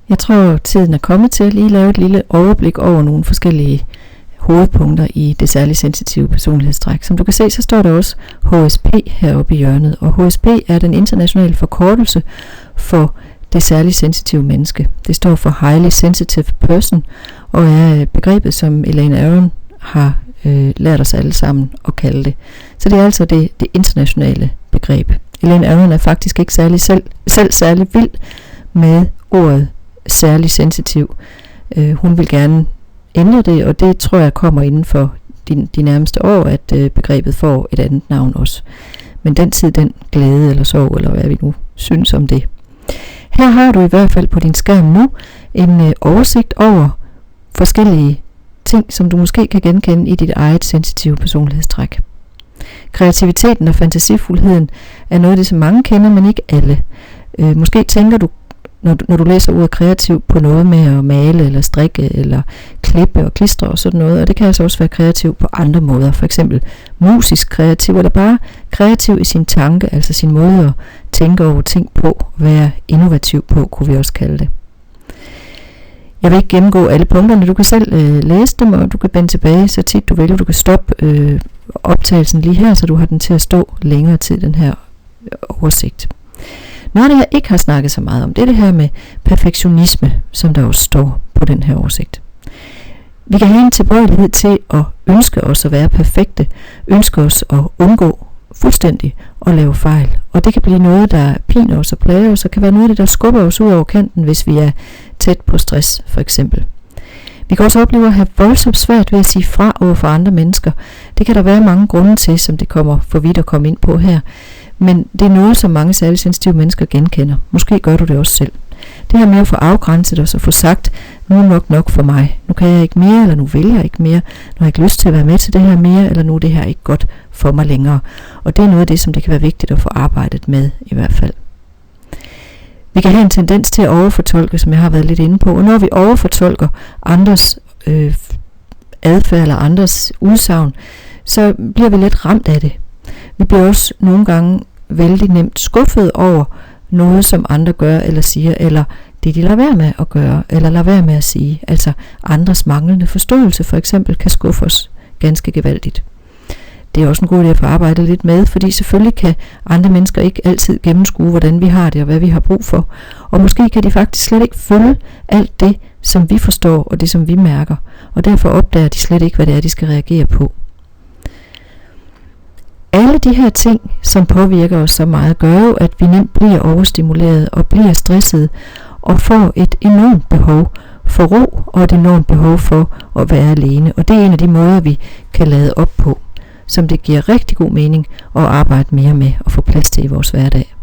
Jeg tror, tiden er kommet til at lige lave et lille overblik over nogle forskellige hovedpunkter i det særligt sensitive personlighedstræk. Som du kan se, så står der også HSP heroppe i hjørnet, og HSP er den internationale forkortelse for det særligt sensitive menneske. Det står for Highly Sensitive Person, og er begrebet, som Elaine Aron har lært os alle sammen at kalde det. Så det er altså det internationale begreb. Elaine Aron er faktisk ikke særlig vild med ordet særlig sensitiv. Hun vil gerne ændre det, og det tror jeg kommer inden for de nærmeste år, at begrebet får et andet navn også. Men den tid, den glæde eller sorg, eller hvad vi nu synes om det. Her har du i hvert fald på din skærm nu en oversigt over forskellige ting, som du måske kan genkende i dit eget sensitive personlighedstræk. Kreativiteten og fantasifuldheden er noget af det, som mange kender, men ikke alle. Måske tænker du, når du læser ordet kreativ, på noget med at male eller strikke eller klippe og klistre og sådan noget, og det kan altså også være kreativ på andre måder, for eksempel musisk kreativ, eller bare kreativ i sin tanke, altså sin måde at tænke over ting på, være innovativ på, kunne vi også kalde det. Jeg vil ikke gennemgå alle punkterne, du kan selv læse dem, og du kan vende tilbage så tit du vil, du kan stoppe optagelsen lige her, så du har den til at stå længere tid, den her oversigt. Noget af det, jeg ikke har snakket så meget om, det er det her med perfektionisme, som der også står på den her oversigt. Vi kan have en tilbøjelighed til at ønske os at være perfekte, ønske os at undgå fuldstændig at lave fejl. Og det kan blive noget, der piner os og plager os, og kan være noget af det, der skubber os ud over kanten, hvis vi er tæt på stress, for eksempel. Vi kan også opleve at have voldsomt svært ved at sige fra over for andre mennesker. Det kan der være mange grunde til, som det kommer for vidt at komme ind på her. Men det er noget, som mange særligt sensitive mennesker genkender. Måske gør du det også selv. Det her med at få afgrænset os og få sagt, nu er nok for mig. Nu kan jeg ikke mere, eller nu vil jeg ikke mere. Nu har jeg ikke lyst til at være med til det her mere, eller nu er det her ikke godt for mig længere. Og det er noget af det, som det kan være vigtigt at få arbejdet med i hvert fald. Vi kan have en tendens til at overfortolke, som jeg har været lidt inde på. Og når vi overfortolker andres adfærd eller andres udsagn, så bliver vi lidt ramt af det. Vi bliver også nogle gange vældig nemt skuffet over noget, som andre gør eller siger, eller det de lader være med at gøre, eller lader være med at sige. Altså andres manglende forståelse for eksempel kan skuffe os ganske gevaldigt. Det er også en god idé at få arbejdet lidt med, fordi selvfølgelig kan andre mennesker ikke altid gennemskue, hvordan vi har det og hvad vi har brug for. Og måske kan de faktisk slet ikke følge alt det, som vi forstår og det, som vi mærker. Og derfor opdager de slet ikke, hvad det er, de skal reagere på. Alle de her ting, som påvirker os så meget, gør jo, at vi nemt bliver overstimuleret og bliver stresset og får et enormt behov for ro og et enormt behov for at være alene. Og det er en af de måder, vi kan lade op på, som det giver rigtig god mening at arbejde mere med og få plads til i vores hverdag.